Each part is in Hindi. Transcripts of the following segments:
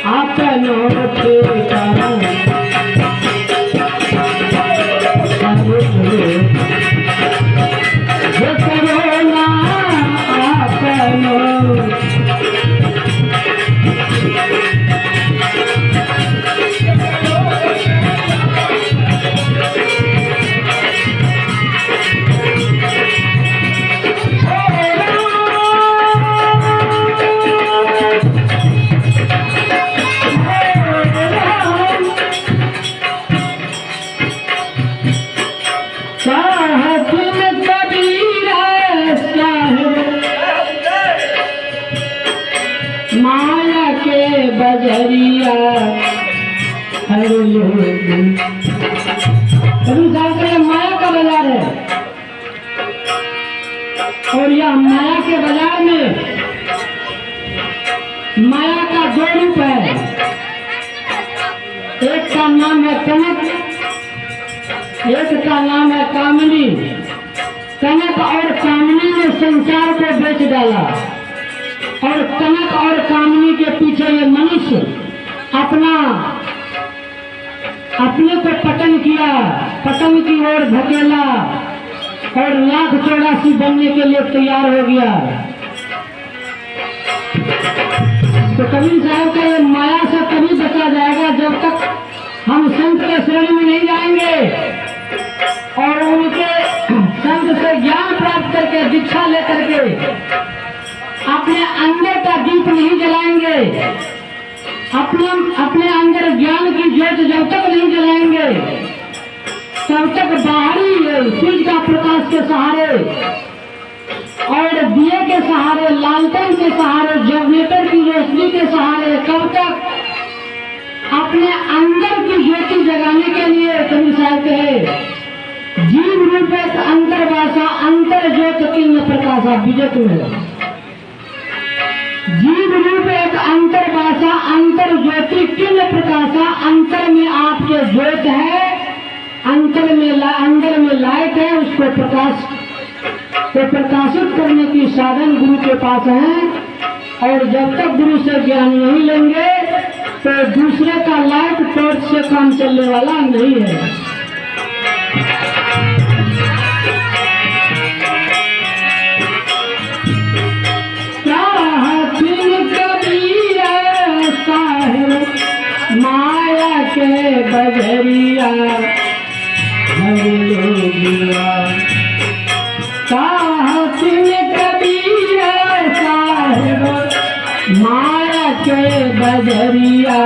आपनो ठिकाना माया के बजरिया हर लोग माया का बाजार है। और यह माया के बाजार में माया का दो रूप है। एक का नाम है कनक, एक का नाम है कामनी। कनक और कामनी ने संसार को बेच डाला और कनक और कामनी के पीछे ये मनुष्य अपने को पतन किया, पतन की ओर धकेला और 1,84 बनने के लिए तैयार हो गया। तो कबीर साहब का ये माया से तभी बचा जाएगा जब तक हम संत के शरण में नहीं जाएंगे और उनके संत से ज्ञान प्राप्त करके दीक्षा लेकर के अपने अंदर का दीप नहीं जलाएंगे, अपने अंदर ज्ञान की ज्योत जब तक नहीं जलाएंगे तब तक बाहरी सूर्य का प्रकाश के सहारे और दिए के सहारे, लालटेन के सहारे, जनरेटर की रोशनी के सहारे कब तक अपने अंदर की ज्योति जगाने के लिए कवि साहब कहे जीव रूप एक अंतर्वासा अंतर ज्योत किन्न प्रकाशा विजय में। जीव रूप एक अंतर्वासा अंतर ज्योति किन्न प्रकाशा, अंतर में आपके ज्योत है, अंदर में लाइट है, उसको प्रकाशित करने की साधन गुरु के पास है। और जब तक गुरु से ज्ञान नहीं लेंगे तो दूसरे का लाइट टॉर्च से काम चलने वाला नहीं है। माया के बजरिया हर लोगिया कबीर साहेब, माया के बजरिया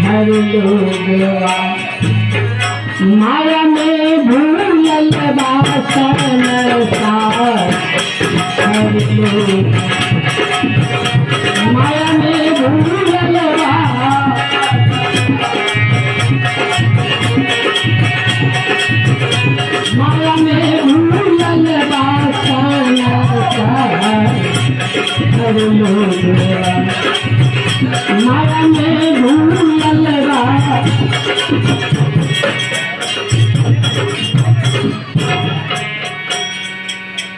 हर लोगिया माया में भूलल बासन हर लोग, माया में भूलल माया में भूलल बासन हर लोग, माया में भूलल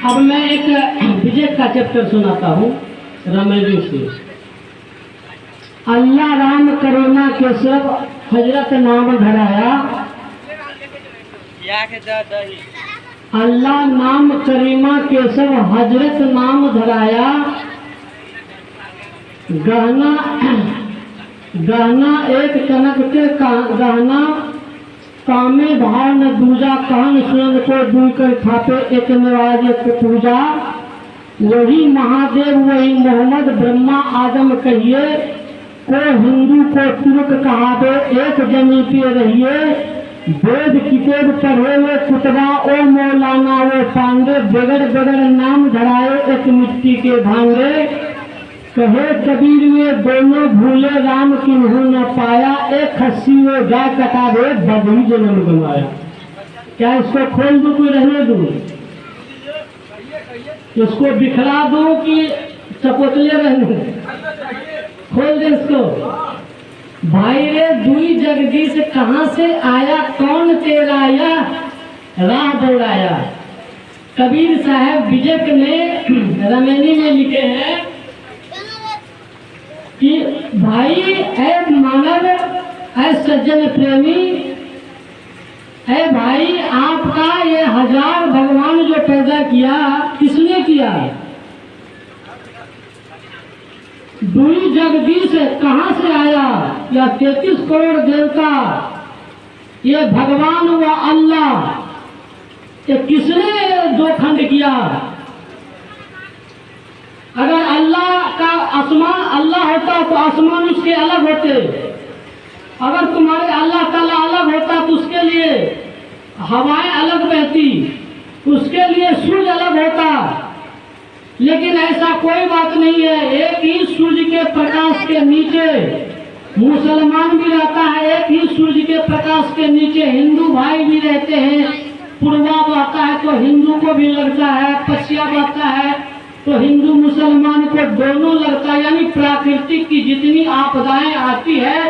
अब मैं एक विजय का चैप्टर सुनाता हूँ रामायण से। अल्लाह राम करुणा केशव हजरत नाम धराया, अल्लाह नाम करीमा केशव हजरत नाम धराया। गहना एक कनक के गहना, कामे भाव न दूजा, कहन सुनन को दूर कर थापे एक नवाज एक पूजा। वही महादेव वही मोहम्मद ब्रह्मा आदम कहिए, को हिंदू को तुर्क कहावे एक जमी पे रहिए। वेद किताब पढ़े वो कुतबा ओ मौलाना वो पांडे, बगड़ बगड़ नाम धराए एक मिट्टी के भांगे। कहे कबीर वे दोनों भूले राम किन्हू न पाया, एक खस्सी वो गाय कटावे बदही जन्म गंवाया। क्या इसको खोल दूं कोई रहने दूं, इसको बिखरा दूं कि चपोतले रहने, खोल दे इसको। भाई रे दुई जगदीश कहाँ से आया, कौन तेरा आया राह दौड़ाया। कबीर साहब विजय ने रमेनी में लिखे हैं कि भाई ऐ मानव, ऐ सज्जन प्रेमी, ऐ भाई आपका ये हजार भगवान जो पैदा किया किसने किया? दुई जगदीश कहाँ से आया? या 33 करोड़ देवता, ये भगवान व अल्लाह, ये किसने दो खंड किया? अगर अल्लाह का आसमान अल्लाह होता तो आसमान उसके अलग होते। अगर तुम्हारे अल्लाह ताला अलग होता तो उसके लिए हवाएं अलग बहती, उसके लिए सूर्य अलग होता। लेकिन ऐसा कोई बात नहीं है। एक ही सूर्य के प्रकाश के नीचे मुसलमान भी रहता है, एक ही सूर्य के प्रकाश के नीचे हिंदू भाई भी रहते हैं। पूर्वा बहता है तो हिंदू को भी लगता है, पश्चिमा बहता है तो हिंदू मुसलमान को दोनों लगता है। यानी प्राकृतिक की जितनी आपदाएं आती है,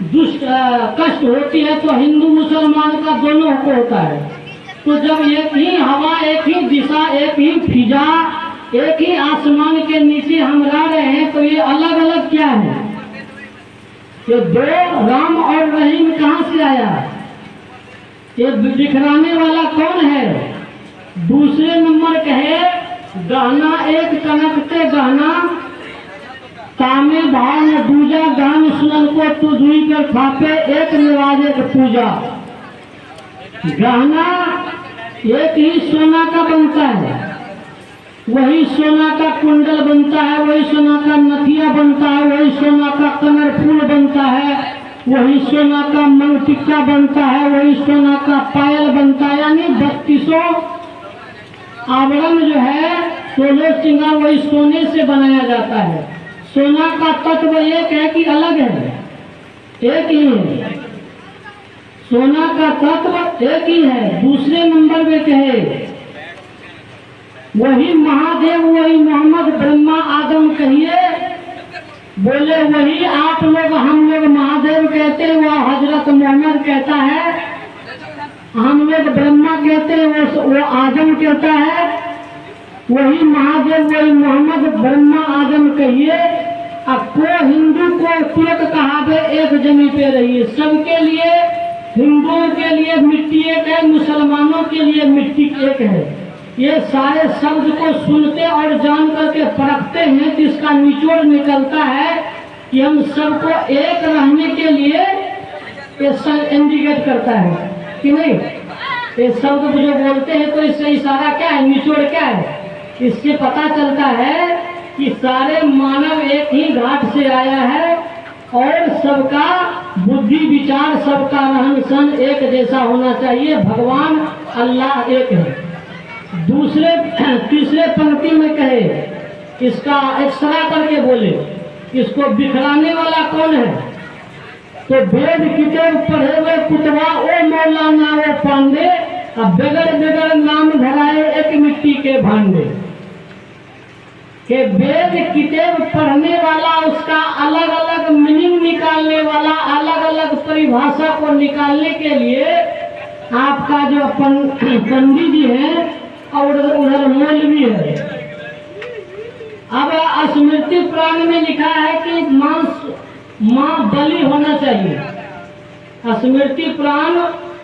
दुष्ट कष्ट होती है, तो हिंदू मुसलमान का दोनों को होता है। तो जब एक ही हवा, एक ही दिशा, एक ही फिजा, एक ही आसमान के नीचे हम रह रहे हैं, तो ये अलग अलग क्या है? ये दो राम और रहीम कहाँ से आया? ये दिखलाने वाला कौन है? दूसरे नंबर कहे गहना एक कनकते गहना, तामे भाव न दूजा, गान सुनन को तू दुई कर खापे, एक निवाजे के पूजा। गहना एक ही सोना का बनता है, वही सोना का कुंडल बनता है, वही सोना का नथिया बनता है, वही सोना का कमर फूल बनता है, वही सोना का मंग टिक्का बनता है, वही सोना का पायल बनता है। यानी 32 आवरण जो है, 16 श्रृंगार वही सोने से बनाया जाता है। सोना का तत्व एक है कि अलग है? एक ही है। सोना का तत्व एक ही है। दूसरे नंबर में कहे वही महादेव, वही मोहम्मद, ब्रह्मा, आदम कहिए, बोले वही आप लोग, हम लोग महादेव कहते हैं, वह हजरत मोहम्मद कहता है। हम लोग ब्रह्मा कहते हैं, वो आदम कहता है। वही महादेव, वही मोहम्मद, ब्रह्मा, आदम कहिए। अब को हिंदू को तुरक कहावे एक जमी पे रहिए। सबके लिए, हिंदुओं के लिए मिट्टी एक है, मुसलमानों के लिए मिट्टी एक है। ये सारे शब्द को सुनते और जान करके परखते हैं, जिसका निचोड़ निकलता है कि हम सबको एक रहने के लिए ये इंडिकेट करता है कि नहीं। ये शब्द जो बोलते हैं तो इससे इशारा क्या है, निचोड़ क्या है? इससे पता चलता है कि सारे मानव एक ही घाट से आया है और सबका बुद्धि विचार, सबका रहन सहन एक जैसा होना चाहिए। भगवान अल्लाह एक है। दूसरे तीसरे पंक्ति में कहे, इसका एक्सरा करके बोले, इसको बिखराने वाला कौन है? तो वेद किताब पढ़े हुए कुतवा ओ मौलाना वो पांडे, अब बेगर बेगर नाम धराए एक मिट्टी के भांडे। के वेद किताब पढ़ने वाला, उसका अलग अलग मीनिंग निकालने वाला, अलग अलग परिभाषा को निकालने के लिए आपका जो पंडित जी है और उधर मौलवी है। अब स्मृति पुराण में लिखा है कि मां बलि होना चाहिए। स्मृति पुराण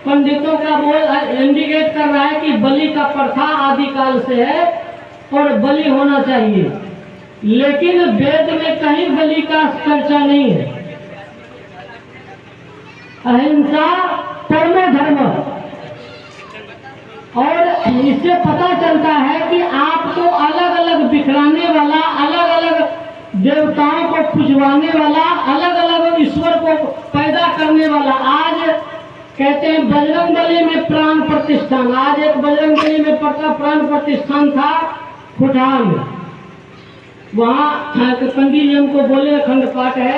पंडितों का बोल इंडिकेट कर रहा है कि बलि का प्रथा आदिकाल से है और बलि होना चाहिए। लेकिन वेद में कहीं बलि का चर्चा नहीं है। अहिंसा परमो धर्म। और इससे पता चलता है कि आपको अलग अलग बिखराने वाला, अलग अलग देवताओं को पूजवाने वाला, अलग अलग ईश्वर को पैदा करने वाला। आज कहते हैं बजरंगबली में प्राण प्रतिष्ठान। आज एक बजरंगबली में प्राण प्रतिष्ठान था खुटान। वहाँ पंडित जी हमको बोले अखंड पाठ है,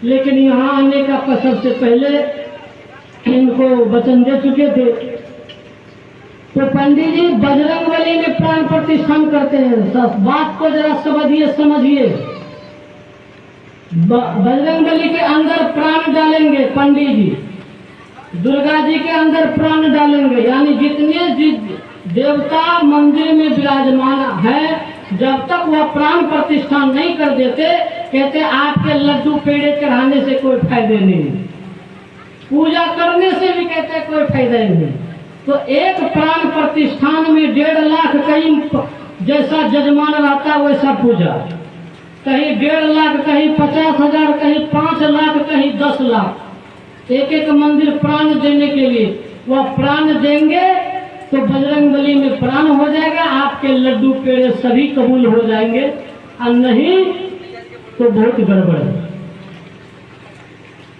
लेकिन यहाँ आने का सबसे पहले इनको वचन दे चुके थे। तो पंडित जी बजरंगबली में प्राण प्रतिष्ठान करते हैं। बात को जरा समझिए। बजरंगबली के अंदर प्राण डालेंगे पंडित जी, दुर्गा जी के अंदर प्राण डालेंगे। यानी जितने देवता मंदिर में विराजमान है, जब तक वह प्राण प्रतिष्ठान नहीं कर देते कहते आपके लड्डू पेड़े चढ़ाने से कोई फायदे नहीं, पूजा करने से भी कहते कोई फायदा नहीं। तो एक प्राण प्रतिष्ठान में 1.5 लाख कहीं जैसा जजमान रहता वैसा पूजा, कहीं 1.5 लाख, कहीं 50,000, कहीं 5 लाख, कहीं 10 लाख, एक मंदिर प्राण देने के लिए। वह प्राण देंगे तो बजरंगबली में प्राण हो जाएगा, आपके लड्डू पेड़े सभी कबूल हो जाएंगे, और नहीं तो बहुत गड़बड़ है।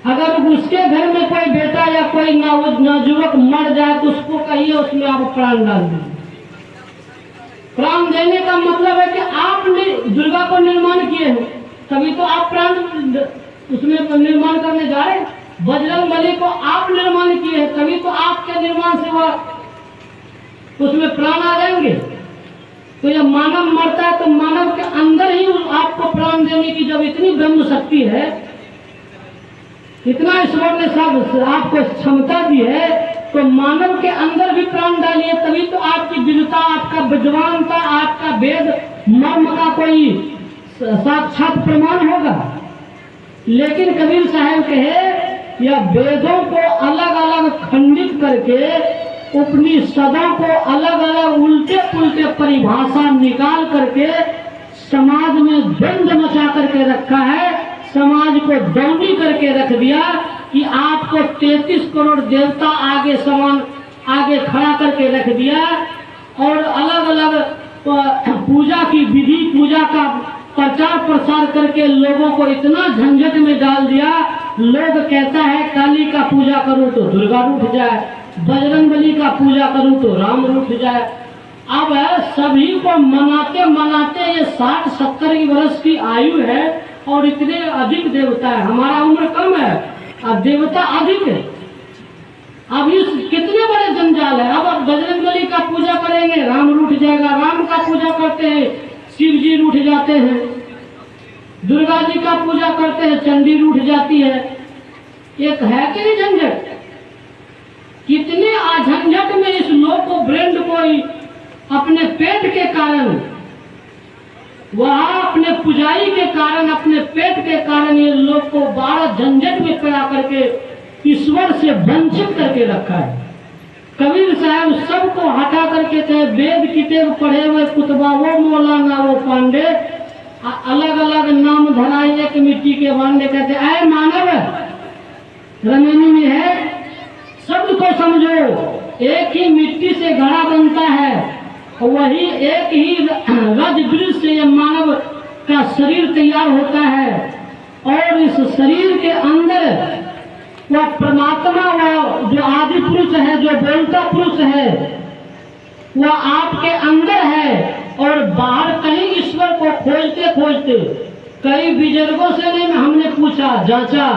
अगर उसके घर में कोई बेटा या कोई नवजुवक मर जाए तो उसको कहिए उसमें आप प्राण डाल दीजिए। प्राण देने का मतलब है कि आपने दुर्गा को निर्माण किए हैं, तभी तो आप प्राण उसमें निर्माण करने जा रहे हैं। बजरंगबली को आप निर्माण किए हैं, तभी तो आपके निर्माण से वह उसमें प्राण आ जाएंगे। तो जब मानव मरता है तो मानव के अंदर ही आपको प्राण देने की जब इतनी ब्रह्म शक्ति है, इतना ईश्वर ने सब आपको क्षमता दी है, तो मानव के अंदर भी प्राण डालिए, तभी तो आपकी विद्वता, आपका विद्वानता, आपका वेद मर्म का कोई साक्षात प्रमाण होगा। लेकिन कबीर साहब कहे या वेदों को अलग अलग खंडित करके, उपनिषदों को अलग अलग उल्टे पुल्टे परिभाषा निकाल करके समाज में द्वंद्व मचा करके रखा है, समाज को दौड़ी करके रख दिया कि आपको 33 करोड़ देवता आगे समान आगे खड़ा करके रख दिया, और अलग अलग पूजा की विधि, पूजा का प्रचार प्रसार करके लोगों को इतना झंझट में डाल दिया। लोग कहता है काली का पूजा करूं तो दुर्गा रूठ जाए, बजरंगबली का पूजा करूं तो राम रूठ जाए। अब सभी को मनाते मनाते ये 60-70 वर्ष की आयु है और इतने अधिक देवता है, हमारा उम्र कम है और देवता अधिक है। अब इस कितने बड़े जंजाल है। अब बजरंगबली का पूजा करेंगे राम रूठ जाएगा, राम का पूजा करते हैं शिव जी रूठ जाते हैं, दुर्गा जी का पूजा करते हैं चंडी रूठ जाती है। एक है कि नहीं झंझट? कितने झंझट में इस लोग को ब्रेंड को अपने पेट के कारण, वह अपने पुजारी के कारण, अपने पेट के कारण ये लोग को 12 झंझट में पड़ा करके ईश्वर से वंचित करके रखा है। कबीर साहब सबको हटा करके थे वेद किताब पढ़े हुए कुतबा, वो मौलाना वो पांडे, अलग अलग नाम धराए, एक मिट्टी के बांधे, कहते आए मानव रमनी में है, शब्द को समझो, एक ही मिट्टी से घड़ा बनता है, वही एक ही रज वृक्ष से मानव का शरीर तैयार होता है, और इस शरीर के अंदर वह परमात्मा, वह जो आदि पुरुष है, जो बोलता पुरुष है, वह आपके अंदर है। और बाहर कहीं ईश्वर को खोजते खोजते कई बुजुर्गों से नहीं, हमने पूछा जांचा,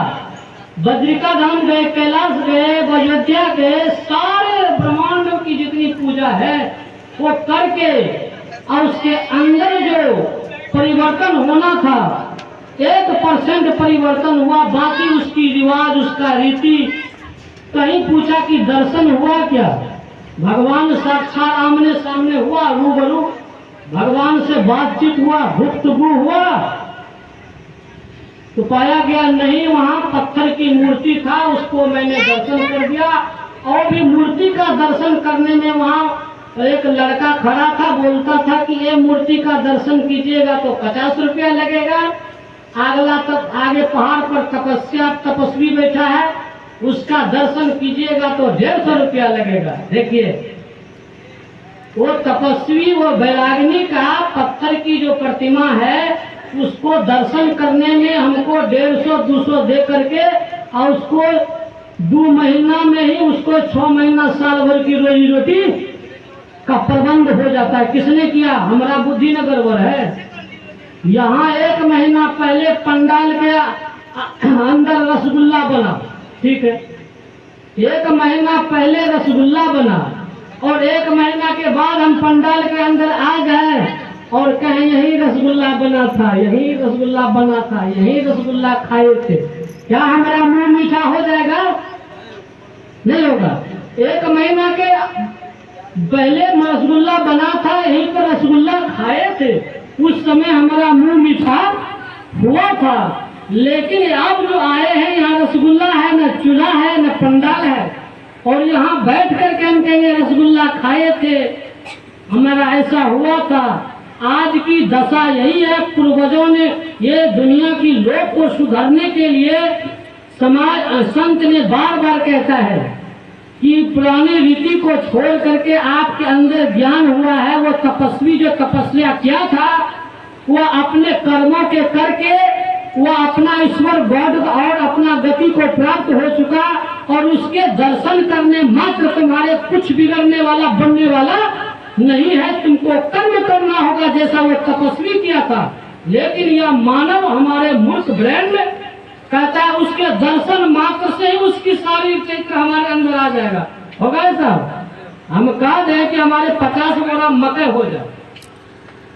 बद्रिका धाम गए, कैलाश गए, अयोध्या गए, सारे ब्रह्मांडों की जितनी पूजा है वो करके, और उसके अंदर जो परिवर्तन होना था 1% परिवर्तन हुआ, बाकी उसकी रिवाज, उसका रीति। कहीं पूछा कि दर्शन हुआ क्या? भगवान साक्षात आमने सामने हुआ, रूबरू भगवान से बातचीत हुआ, गुफ्तगू हुआ? तो पाया गया नहीं, वहां पत्थर की मूर्ति था, उसको मैंने दर्शन कर दिया। और भी मूर्ति का दर्शन करने में वहां एक लड़का खड़ा था, बोलता था कि ये मूर्ति का दर्शन कीजिएगा तो 50 रुपया लगेगा। अगला तक आगे पहाड़ पर तपस्वी बैठा है, उसका दर्शन कीजिएगा तो 150 रुपया लगेगा। देखिए वो तपस्वी, वो बैराग्नि का पत्थर की जो प्रतिमा है, उसको दर्शन करने में हमको 150-200 दे करके, और उसको 2 महीना में ही उसको 6 महीना साल भर की रोजी रोटी का प्रबंध हो जाता है। किसने किया? हमारा बुद्धि न गड़बड़ है। यहाँ 1 महीना पहले पंडाल के अंदर रसगुल्ला बना, ठीक है, 1 महीना पहले रसगुल्ला बना, और 1 महीना के बाद हम पंडाल के अंदर आ गए और कहें यही रसगुल्ला बना था, यही रसगुल्ला बना था, यही रसगुल्ला खाए थे, क्या हमारा मुंह मीठा हो जाएगा? नहीं होगा। 1 महीना के पहले रसगुल्ला बना था, यहीं पर रसगुल्ला खाए थे, उस समय हमारा मुंह मीठा हुआ था, लेकिन अब जो आए हैं यहाँ रसगुल्ला है, न चूल्हा है, न पंडाल है, और यहाँ बैठ करके हम कहेंगे रसगुल्ला खाए थे, हमारा ऐसा हुआ था। आज की दशा यही है। पूर्वजों ने ये दुनिया की लोक को सुधारने के लिए समाज संत ने बार बार कहता है कि पुरानी रीति को छोड़ करके आपके अंदर ज्ञान हुआ है। वो तपस्वी जो तपस्या किया था, वह अपने कर्मों के करके वह अपना ईश्वर गॉड और अपना गति को प्राप्त हो चुका, और उसके दर्शन करने मात्र तुम्हारे कुछ बिगड़ने वाला बनने वाला नहीं है। तुमको कर्म करना होगा जैसा वो तपस्वी किया था। लेकिन यह मानव हमारे मूर्ख ब्रेन में कहता है उसके दर्शन मात्र से ही उसकी सारी चरित्र हमारे अंदर आ जाएगा। होगा ऐसा? हम कह दें कि हमारे 50 बोरा मकई हो जाए,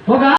होगा?